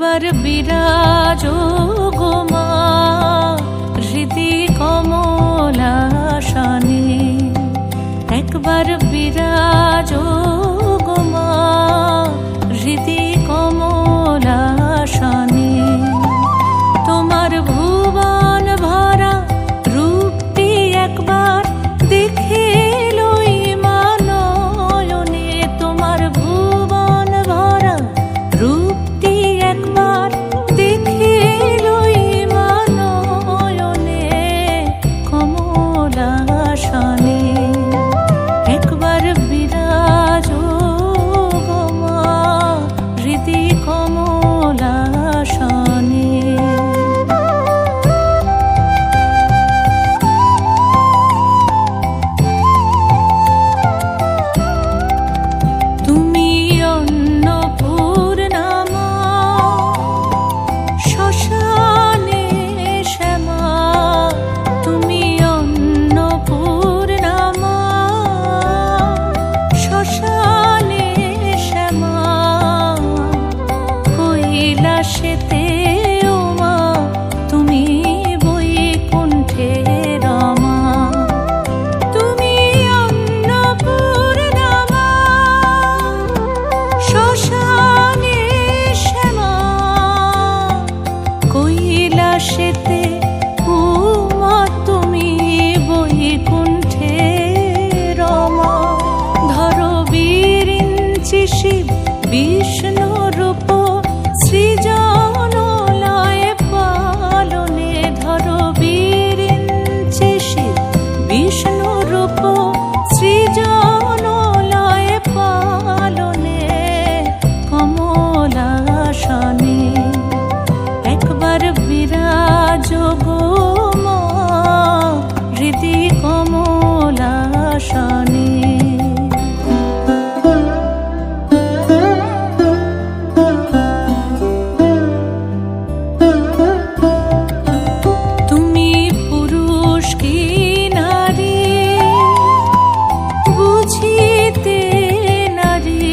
একবার বিরাজো গো মা হৃদি কমলাসনে, একবার বিরাজো গো মা হৃদি কমলাসনে। তোমার ভুবন ভরা রূপটি একবার দেখে লই মা নয়নে, তোমার ভুবন ভরা রূপটি একবার দেখে লই মা নয়নে কমলাসনে। একবার বিরাজো গো মা হৃদি কমলাসনে। তুমি অন্নপূর্ণা মা শ্মশানে শ্যামা, তুমি অন্নপূর্ণা মা শ্মশানে শ্যামা। কৈলাসেতে ও মা তুমি বৈকুণ্ঠে রমা, তুমি অন্নপূর্ণা মা শ্মশানে শ্যামা। কৈলাসেতে ও মা তুমি বৈকুণ্ঠে রমা। ধরো বিরিঞ্চি শিব বিষ্ণু রূপ সৃজন লয় পালনে, ধরো বিরিঞ্চি শিব বিষ্ণু রূপ সৃজন লয় পালনে কমলাসনে। একবার বিরাজো গো মা হৃদি কমলাসনে। তুমি পুরুষ কি নারী বুঝিতে নারী,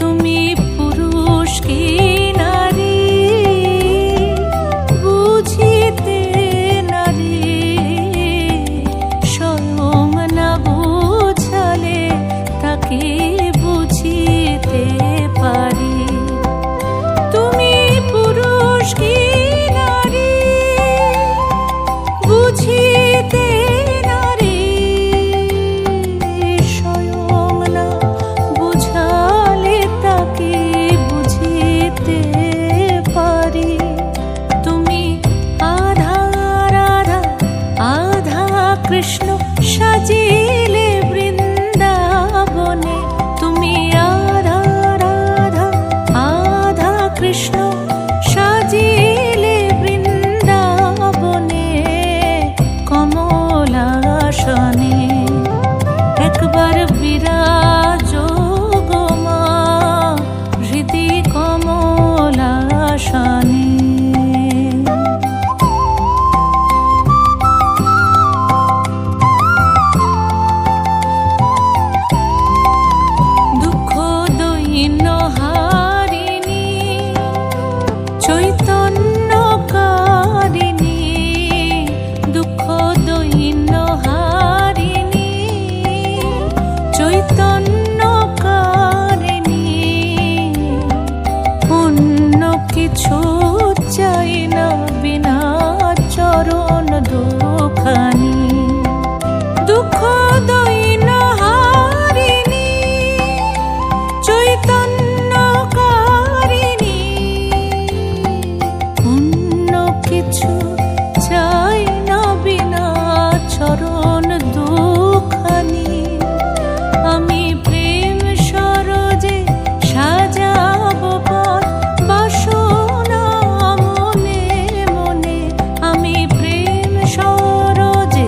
তুমি পুরুষ কি নারী বুঝিতে নারী। স্বয়ং না বুঝালে তাকে বুঝিতে পারি। তুমি পুরুষ কি নারী বুঝিতে নারী, স্বয়ং না বুঝালে তাকে বুঝিতে পারি। তুমি আধা রাধা আধা কৃষ্ণ সাজিলে বৃন্দাবনে, তুমি আধা রাধা আধা কৃষ্ণ সাজিলে বৃন্দাবনে কমলাসনে। একবার বিরাজো গো মা হৃদি কমলাসনে। দুঃখ দৈন্য হারিণী চৈতন্যকারিণী, দুঃখ দৈন্য হারিণী চৈতন্যকারিণী। অন্য কিছু চাই না বিনা চরণ দুখানি, দুঃখ দৈন্য হারিণী চৈতন্যকারিণী। অন্য কিছু চাই না বিনা চরণ দুখানি। আমি প্রেম সরোজে সাজাবো পথ বাসনা মনে মনে, আমি প্রেম সরোজে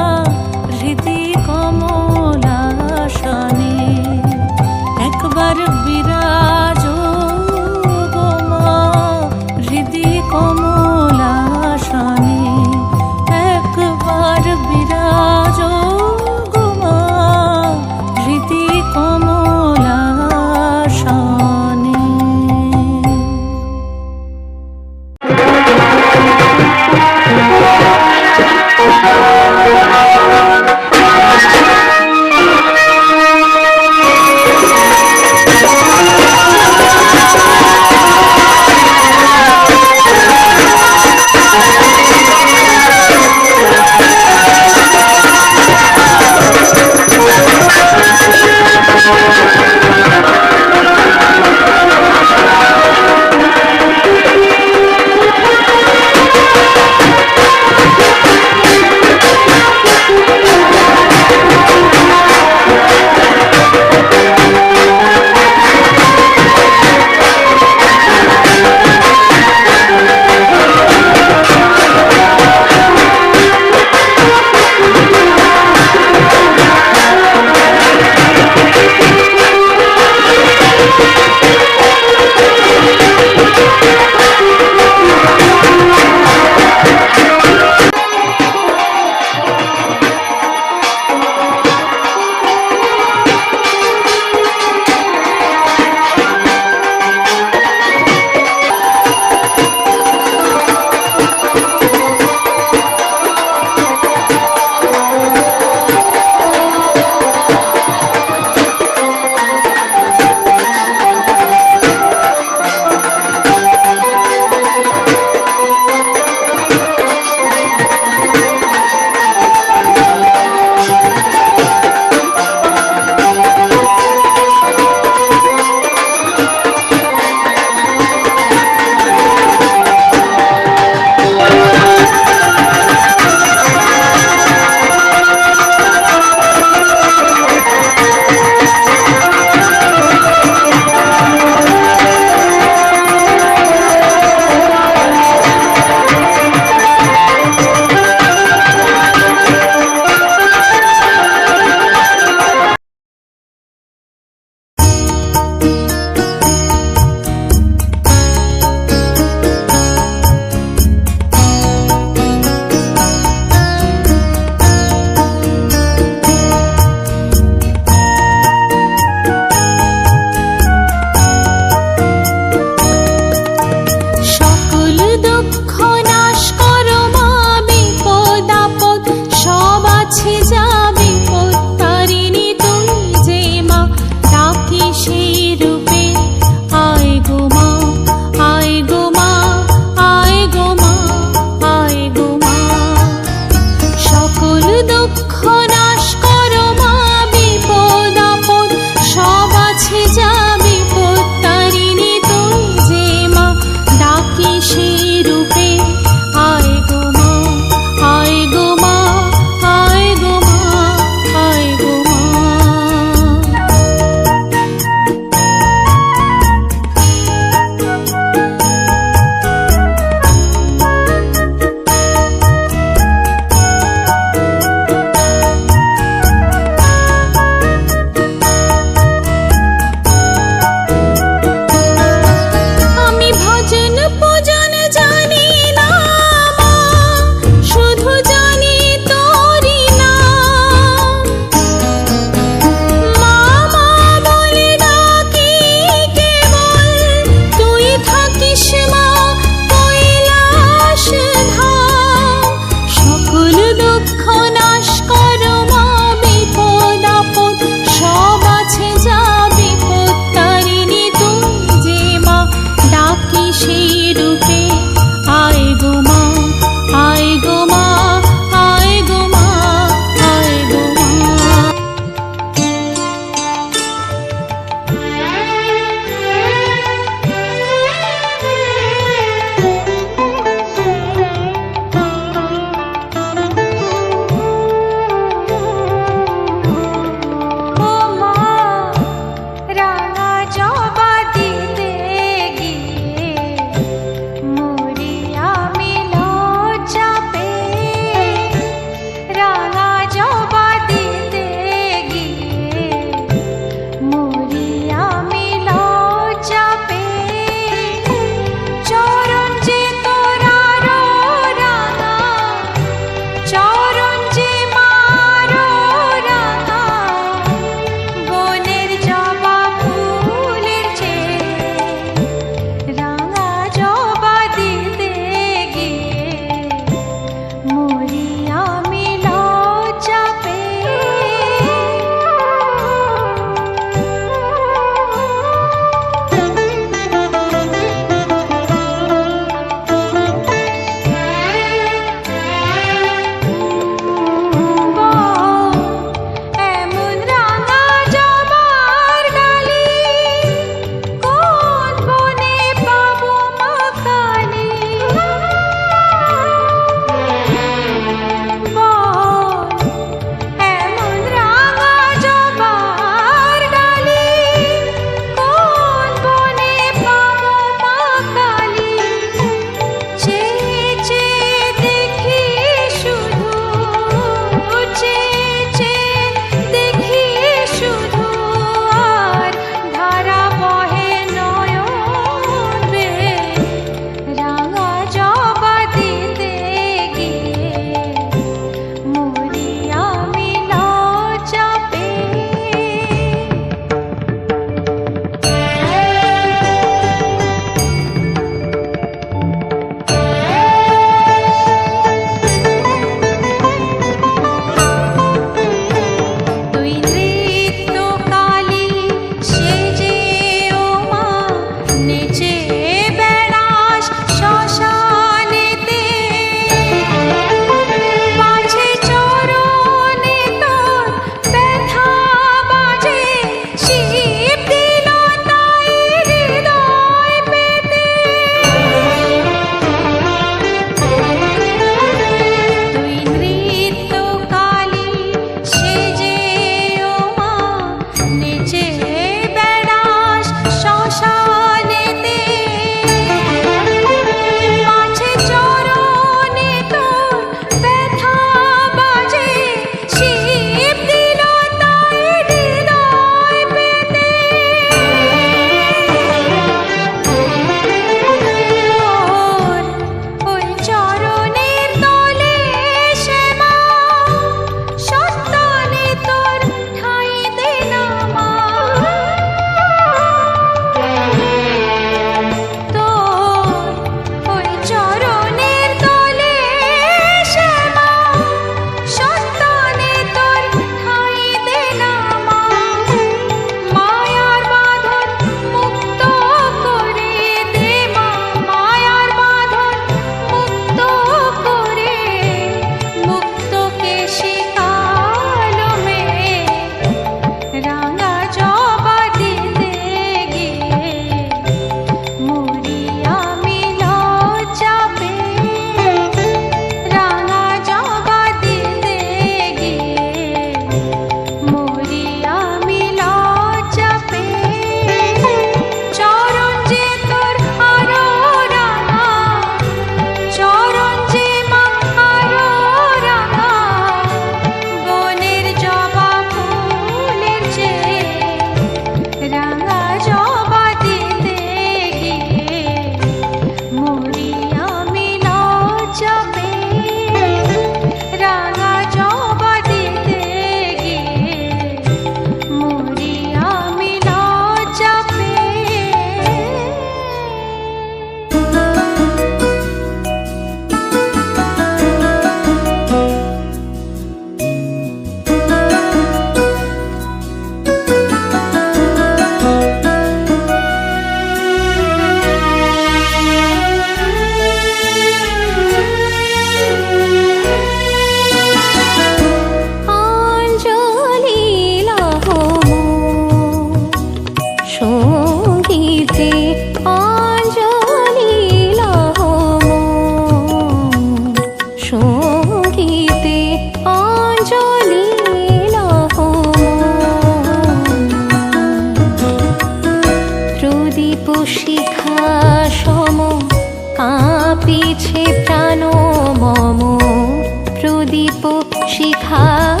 হাত